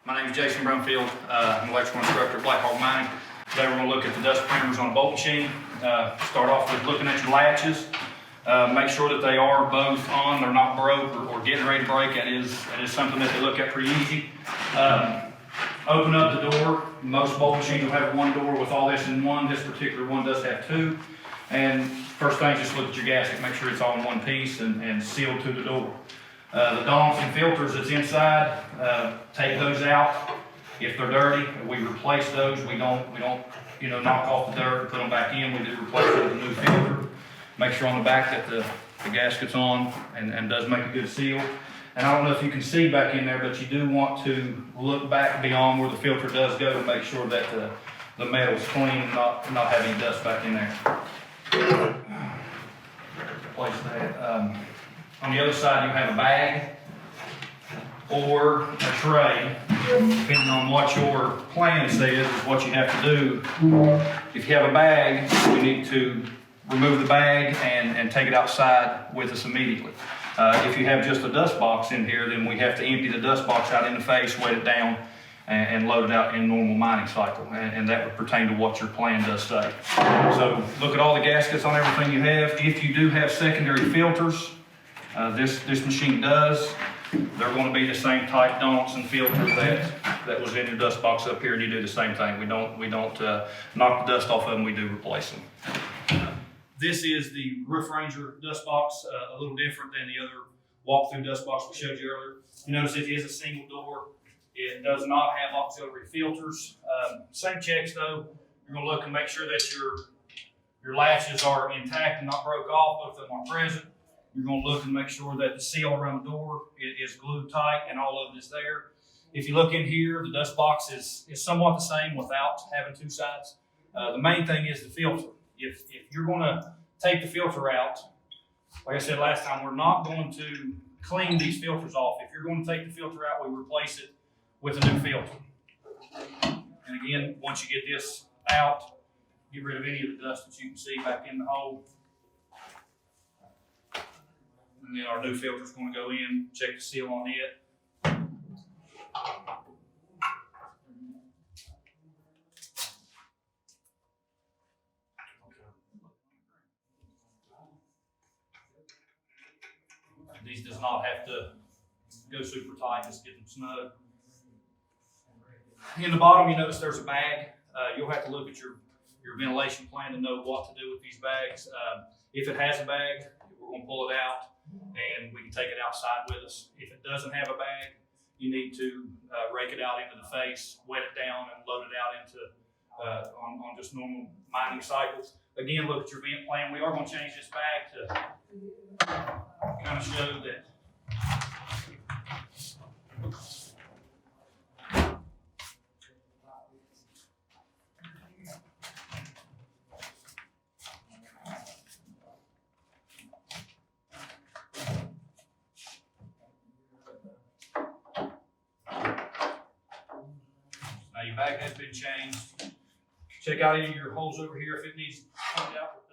My name is Jason Brumfield. I'm an electrical instructor at Blackhawk Mining. Today we're going to look at the dust parameters on a bolt machine. Start off with looking at your latches. Make sure that they are both on, they're not broke or getting ready to break. That is something that they look at pretty easy. Open up the door. Most bolt machines will have one door with all this in one. This particular one does have two. And first thing, just look at your gasket, make sure it's all in one piece and sealed to the door. The dongs and filters that's inside, take those out. If they're dirty, we replace those. We don't knock off the dirt and put them back in. We do replace it with a new filter. Make sure on the back that the gasket's on and does make a good seal. And I don't know if you can see back in there, but you do want to look back beyond where the filter does go to make sure that the metal's clean and not have any dust back in there. Replace that. On the other side, you have a bag or a tray, depending on what your plan says is what you have to do. If you have a bag, you need to remove the bag and take it outside with us immediately. If you have just a dust box in here, then we have to empty the dust box out in the face, wet it down, and load it out in normal mining cycle. And that would pertain to what your plan does say. So look at all the gaskets on everything you have. If you do have secondary filters, this machine does. They're going to be the same type don'ts and filters that was in your dust box up here, and you do the same thing. We don't knock the dust off of them. We do replace them. This is the Roof Ranger dust box, a little different than the other walk-through dust box we showed you earlier. You notice it is a single door. It does not have auxiliary filters. Same checks though. You're going to look and make sure that your latches are intact and not broke off. Both of them are present. You're going to look and make sure that the seal around the door is glued tight and all of it is there. If you look in here, the dust box is somewhat the same without having two sides. The main thing is the filter. If you're going to take the filter out, like I said last time, we're not going to clean these filters off. If you're going to take the filter out, we replace it with a new filter. And again, once you get this out, get rid of any of the dust that you can see back in the hole. And then our new filter is going to go in, check the seal on it. These does not have to go super tight, just get them snug. In the bottom, you notice there's a bag. You'll have to look at your ventilation plan to know what to do with these bags. If it has a bag, we're going to pull it out and we can take it outside with us. If it doesn't have a bag, you need to rake it out into the face, wet it down, and load it out into on just normal mining cycles. Again, look at your vent plan. We are going to change this bag to kind of show that now your bag has been changed. Check out any of your holes over here if it needs cleaned out with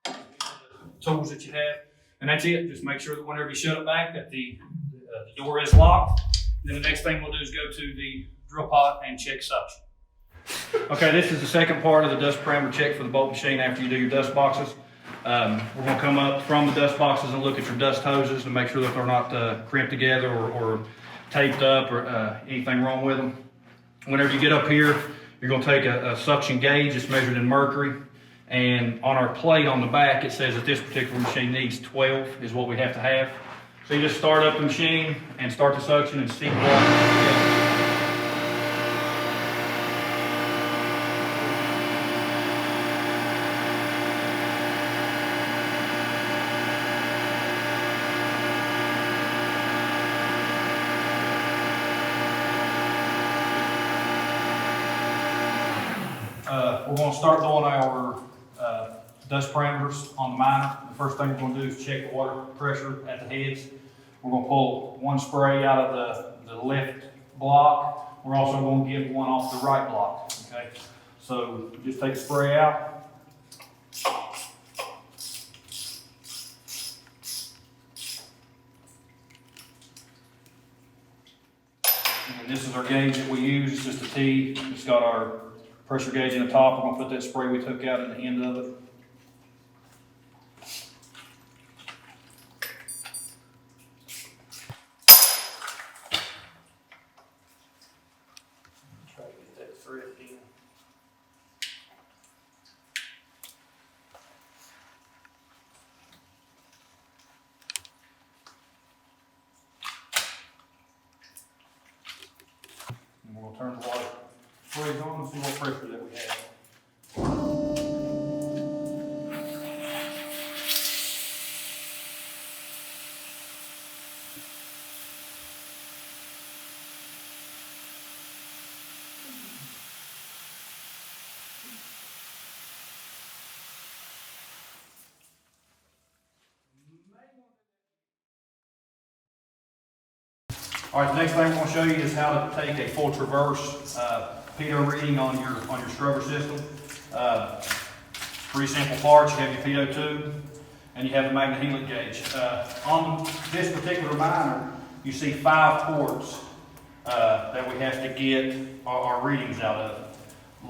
the tools that you have. And that's it. Just make sure that whenever you shut it back that the door is locked. And then the next thing we'll do is go to the drill pot and check suction. Okay, this is the second part of the dust parameter check for the bolt machine after you do your dust boxes. We're going to come up from the dust boxes and look at your dust hoses to make sure that they're not crimped together or taped up or anything wrong with them. Whenever you get up here, you're going to take a suction gauge. It's measured in mercury. And on our plate on the back, it says that this particular machine needs 12 is what we have to have. So you just start up the machine and start the suction and see what. We're going to start doing our dust parameters on the miner. The first thing we're going to do is check the water pressure at the heads. We're going to pull one spray out of the left block. We're also going to get one off the right block. Okay, so just take the spray out. And And this is our gauge that we use. It's just a T. It's got our pressure gauge in the top. We're gonna put that spray we took out at the end of it. Try to get that thread in. And we'll turn the water freeze on and see what pressure that we have. All right, the next thing I'm going to show you is how to take a full traverse pitot reading on your scrubber system. Pretty simple parts. You have your pitot tube and you have a magnetic gauge. On this particular miner, you see 5 ports that we have to get our readings out of.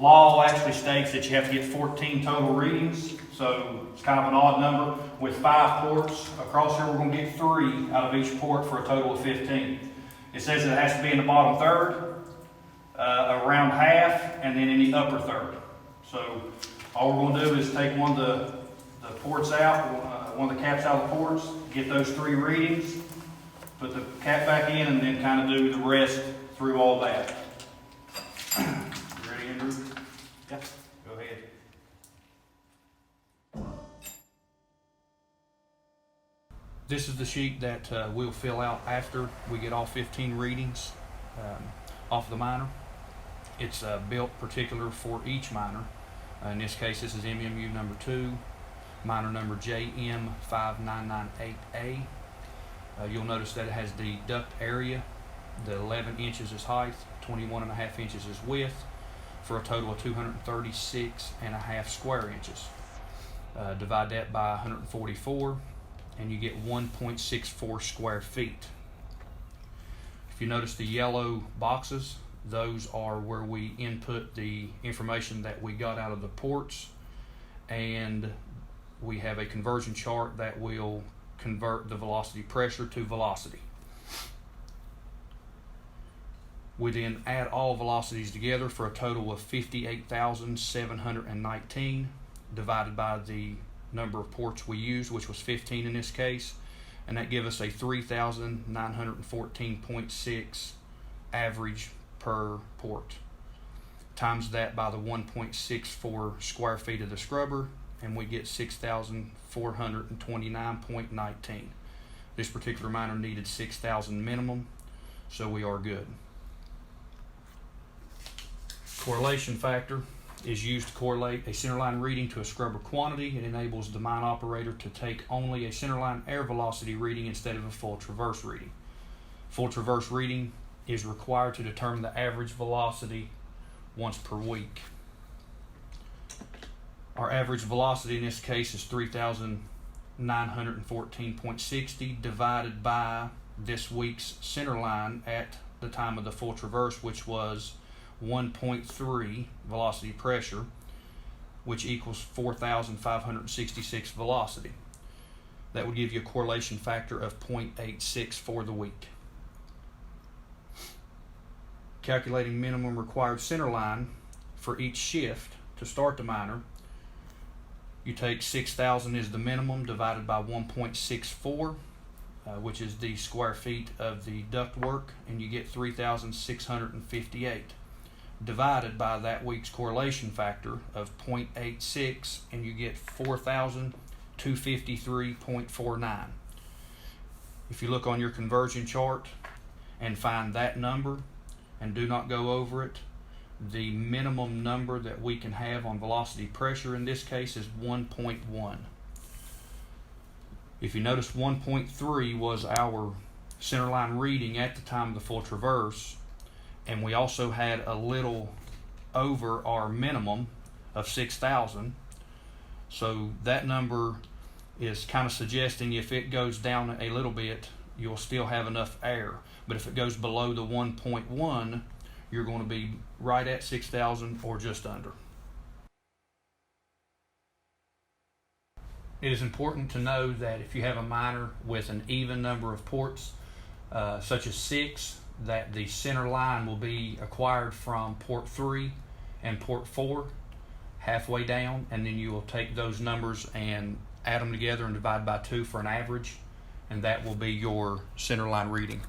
Law actually states that you have to get 14 total readings, so it's kind of an odd number. With 5 ports across here, we're going to get 3 out of each port for a total of 15. It says that it has to be in the bottom third, around half, and then in the upper third. So all we're going to do is take one of the ports out, one of the caps out of the ports, get those 3 readings, put the cap back in, and then kind of do the rest through all that. You ready, Andrew? Yeah, go ahead. This is the sheet that we'll fill out after we get all 15 readings off the miner. It's built particular for each miner. In this case, this is MMU number 2, miner number JM5998A. You'll notice that it has the duct area. The 11 inches is height, 21.5 inches is width, for a total of 236.5 square inches. Divide that by 144. And you get 1.64 square feet. If you notice the yellow boxes, those are where we input the information that we got out of the ports, and we have a conversion chart that will convert the velocity pressure to velocity. We then add all velocities together for a total of 58,719 divided by the number of ports we used, which was 15 in this case, and that gives us a 3,914.6 average per port. Times that by the 1.64 square feet of the scrubber, and we get 6,429.19. This particular miner needed 6,000 minimum, so we are good. Correlation factor is used to correlate a centerline reading to a scrubber quantity. It enables the mine operator to take only a centerline air velocity reading instead of a full traverse reading. Full traverse reading is required to determine the average velocity once per week. Our average velocity in this case is 3,914.60 divided by this week's centerline at the time of the full traverse, which was 1.3 velocity pressure, which equals 4,566 velocity. That would give you a correlation factor of 0.86 for the week. Calculating minimum required centerline for each shift to start the miner, you take 6,000 is the minimum divided by 1.64, which is the square feet of the ductwork, and you get 3,658. Divided by that week's correlation factor of 0.86, and you get 4,253.49. If you look on your conversion chart and find that number and do not go over it, the minimum number that we can have on velocity pressure in this case is 1.1. If you notice, 1.3 was our centerline reading at the time of the full traverse, and we also had a little over our minimum of 6,000. So that number is kind of suggesting if it goes down a little bit, you'll still have enough air. But if it goes below the 1.1, you're going to be right at 6,000 or just under. It is important to know that if you have a miner with an even number of ports, such as 6, that the center line will be acquired from port 3 and port 4 halfway down, and then you will take those numbers and add them together and divide by 2 for an average, and that will be your center line reading.